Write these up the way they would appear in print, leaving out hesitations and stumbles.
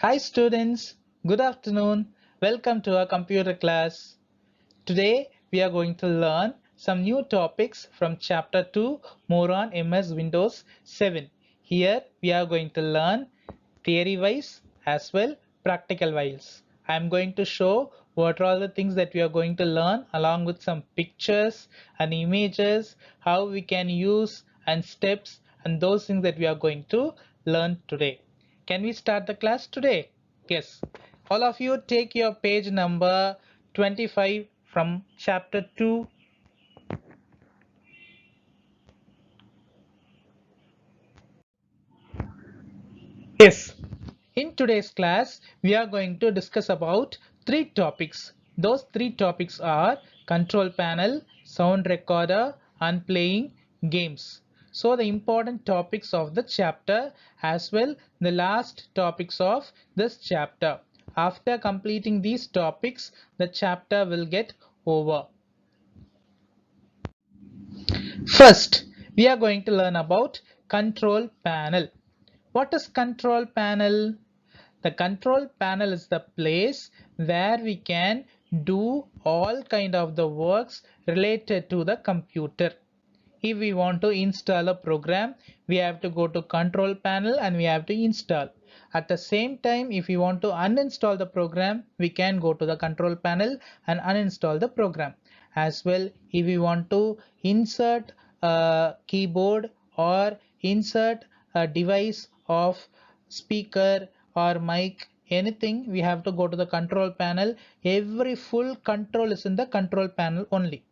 Hi students, good afternoon. Welcome to our computer class. Today we are going to learn some new topics from chapter 2 more on MS Windows 7. Here we are going to learn theory wise as well practical wise. I am going to show what are all the things that we are going to learn along with some pictures and images, how we can use and steps and those things that we are going to learn today. Can we start the class today? Yes. All of you take your page number 25 from chapter 2. Yes. In today's class, we are going to discuss about three topics. Those three topics are control panel, sound recorder, and playing games. So the important topics of the chapter as well the last topics of this chapter. After completing these topics, the chapter will get over. First, we are going to learn about control panel. What is control panel? The control panel is the place where we can do all kind of the works related to the computer. If we want to install a program, we have to go to control panel and we have to install. At the same time, if we want to uninstall the program, we can go to the control panel and uninstall the program. As well, if we want to insert a keyboard or insert a device of speaker or mic, anything, we have to go to the control panel. Every full control is in the control panel only.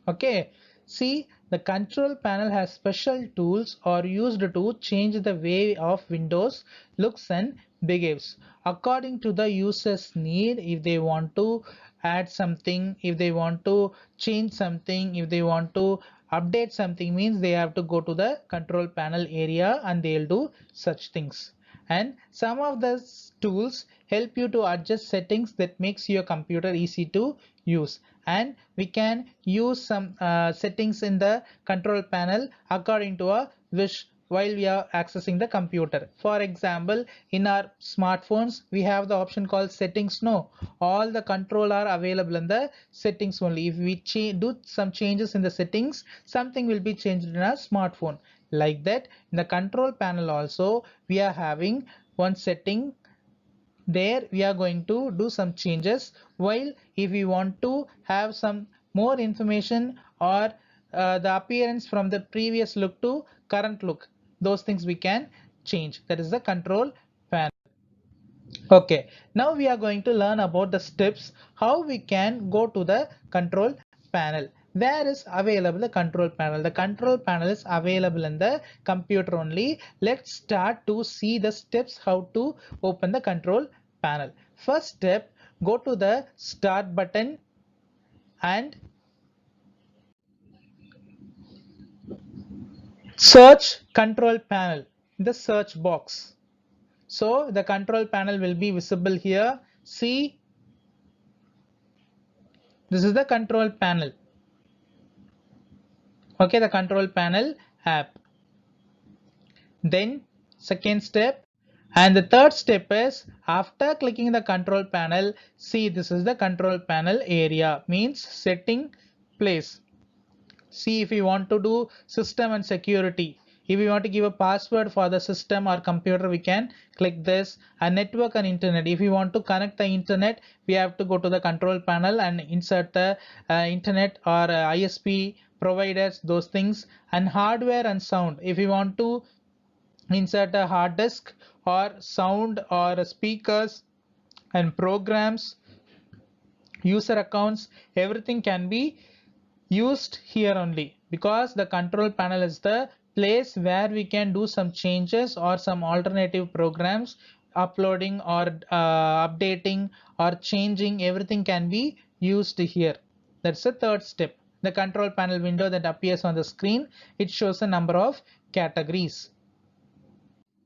Okay, see, the control panel has special tools or used to change the way of Windows looks and behaves according to the user's need. If they want to add something, if they want to change something, if they want to update something, means they have to go to the control panel area and they'll do such things. And some of the tools help you to adjust settings that makes your computer easy to use, and we can use some settings in the control panel according to our wish while we are accessing the computer. For example, in our smartphones we have the option called settings. No, all the control are available in the settings only. If we do some changes in the settings, something will be changed in our smartphone. Like that, in the control panel also we are having one setting. There we are going to do some changes, while if we want to have some more information or the appearance from the previous look to current look, those things we can change. That is the control panel. Okay, now we are going to learn about the steps how we can go to the control panel. Where is available the control panel? The control panel is available in the computer only. Let's start to see the steps how to open the control panel. First step, go to the start button and search control panel in the search box. So the control panel will be visible here. See, this is the control panel. Okay, the control panel app. Then second step, and the third step is after clicking the control panel, see, this is the control panel area, means setting place. See, if you want to do system and security, if you want to give a password for the system or computer, we can click this. And network and internet, if you want to connect the internet, we have to go to the control panel and insert the internet or ISP providers, those things. And hardware and sound, if you want to insert a hard disk or sound or speakers and programs, user accounts, everything can be used here only, because the control panel is the place where we can do some changes or some alternative programs, uploading or updating or changing, everything can be used here. That's the third step. The control panel window that appears on the screen, it shows a number of categories.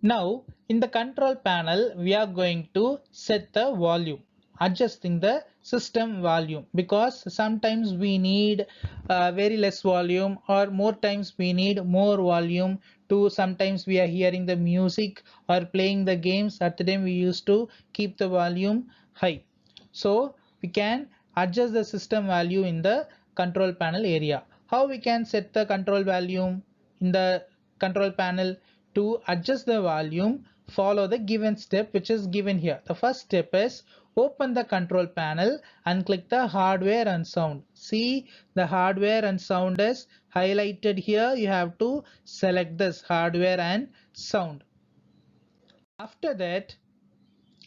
Now in the control panel we are going to set the volume. adjusting the system volume, because sometimes we need very less volume, or more times we need more volume to, sometimes we are hearing the music or playing the games, at the time we used to keep the volume high. So we can adjust the system value in the control panel area. How we can set the control volume in the control panel? To adjust the volume, follow the given step which is given here. The first step is open the control panel and click the hardware and sound. See, the hardware and sound is highlighted here. You have to select this hardware and sound. After that,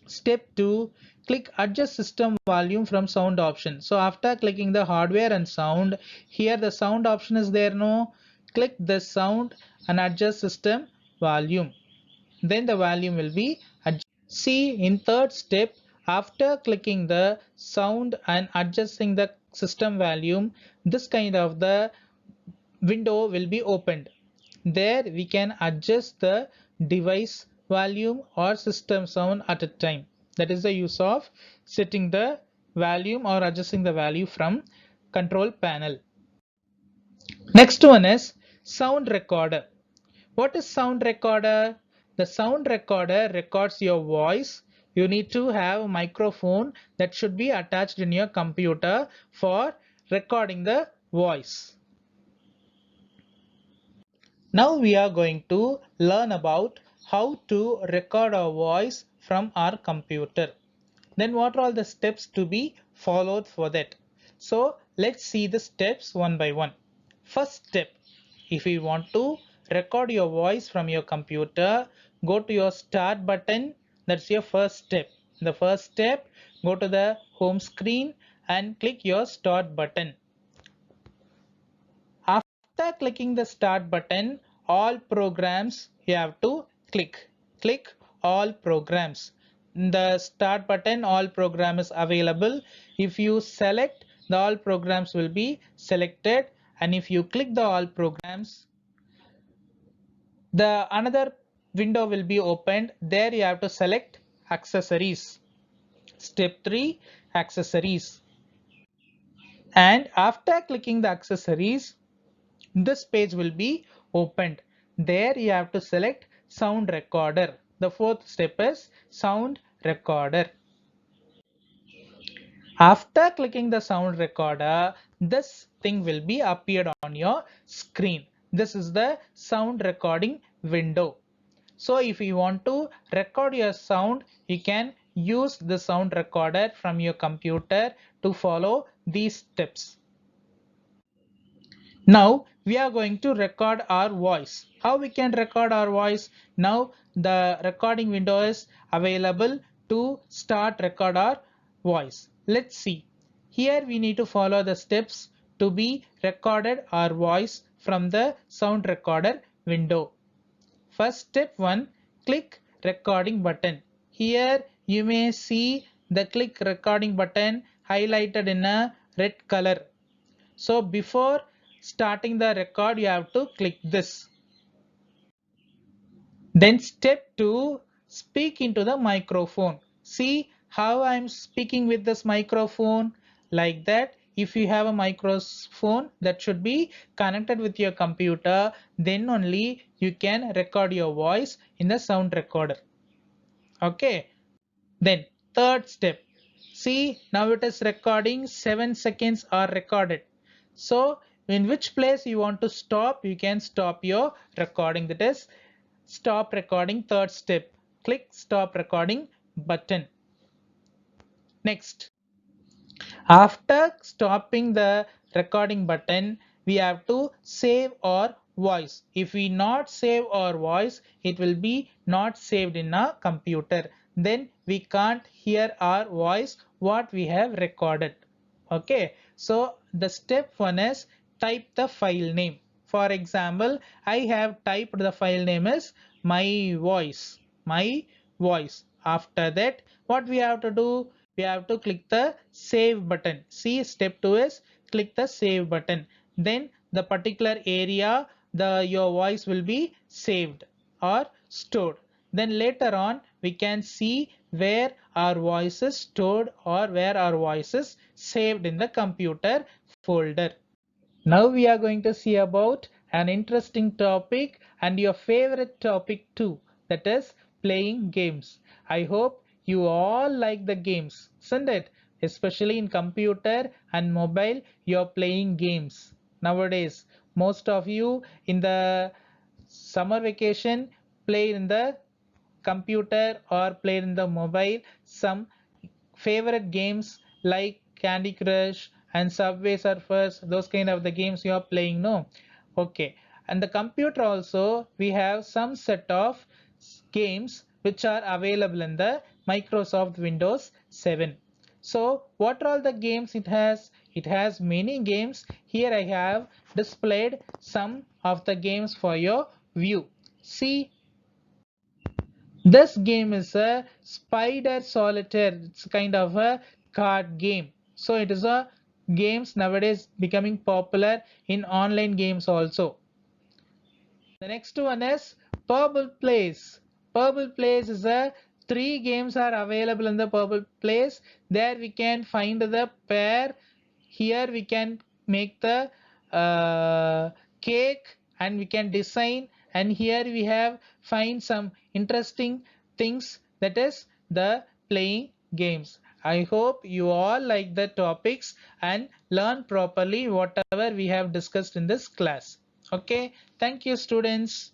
step 2, click adjust system volume from sound option. So after clicking the hardware and sound, here the sound option is there, no? Click the sound and adjust system volume. Then the volume will be adjusted. See, in third step, after clicking the sound and adjusting the system volume, this kind of the window will be opened. There we can adjust the device volume or system sound at a time. That is the use of setting the volume or adjusting the value from control panel. Next one is sound recorder. What is sound recorder? The sound recorder records your voice. You need to have a microphone that should be attached in your computer for recording the voice. Now we are going to learn about how to record our voice from our computer. Then what are all the steps to be followed for that? So let's see the steps one by one. First step, if you want to record your voice from your computer, go to your start button. That's your first step. The first step, go to the home screen and click your start button. After clicking the start button, all programs you have to click. Click all programs. In the start button, all program is available. If you select, the all programs will be selected, and if you click the all programs, the another window will be opened. There you have to select accessories. Step 3, accessories. And after clicking the accessories, this page will be opened. There you have to select sound recorder. The fourth step is sound recorder. After clicking the sound recorder, this thing will be appeared on your screen. This is the sound recording window. So if you want to record your sound, you can use the sound recorder from your computer to follow these steps. Now we are going to record our voice. How we can record our voice? Now the recording window is available to start record our voice. Let's see. Here we need to follow the steps to be recorded our voice from the sound recorder window. First step 1, click recording button. Here you may see the click recording button highlighted in a red color. So before starting the record, you have to click this. Then step 2, speak into the microphone. See how I'm speaking with this microphone, like that. If you have a microphone that should be connected with your computer, then only you can record your voice in the sound recorder. Okay. Then third step. See, now it is recording, 7 seconds are recorded. So in which place you want to stop, you can stop your recording. That is stop recording, third step. Click stop recording button. Next, after stopping the recording button, we have to save our voice. If we not save our voice, it will be not saved in our computer. Then we can't hear our voice what we have recorded. Okay, so the step 1 is type the file name. For example, I have typed the file name is my voice. My voice. After that, what we have to do? We have to click the save button. See, step 2 is click the save button. Then the particular area, your voice will be saved or stored. Then later on we can see where our voice is stored or where our voice is saved in the computer folder. Now we are going to see about an interesting topic and your favorite topic too, that is playing games. I hope you all like the games, isn't it? Especially in computer and mobile, you're playing games. Nowadays, most of you in the summer vacation play in the computer or play in the mobile some favorite games like Candy Crush and Subway Surfers, those kind of the games you are playing, no? Okay. And the computer also, we have some set of games which are available in the Microsoft Windows 7. So what are all the games it has? It has many games. Here I have displayed some of the games for your view. See, this game is a spider solitaire. It's kind of a card game. So it is a games nowadays becoming popular in online games also. The next one is Purple Place. Purple Place is a three games are available in the Purple Place. There we can find the pair. Here we can make the cake and we can design, and here we have find some interesting things, that is the playing games. I hope you all like the topics and learn properly whatever we have discussed in this class. Okay, thank you students.